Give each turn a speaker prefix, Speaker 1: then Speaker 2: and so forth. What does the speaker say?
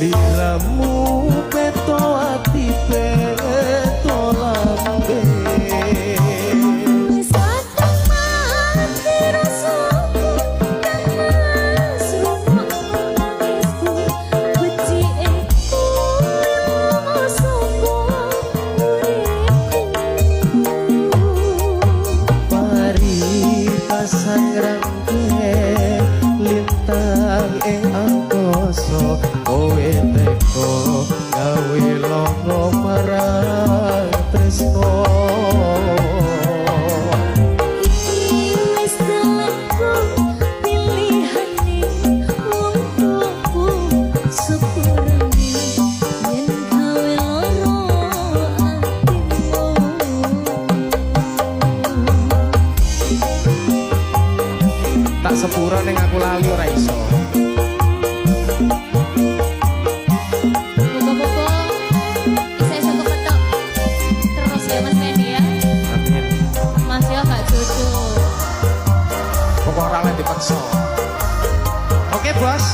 Speaker 1: liramu peto ati peto lambe sangrangke lintang ing angkasa kowe teko gawe longo marang tresno iki wis dalemku pilihane untukku sepurane yen gawe loro atimu tak sepura ning aku lali ora iso.
Speaker 2: Muga-muga bisa iso kepetok terus ya Mas Fendi ya.
Speaker 1: Amin.
Speaker 2: Mas yo gak jodoh.
Speaker 1: Pokok ora lek dipaksa. Oke, Bos.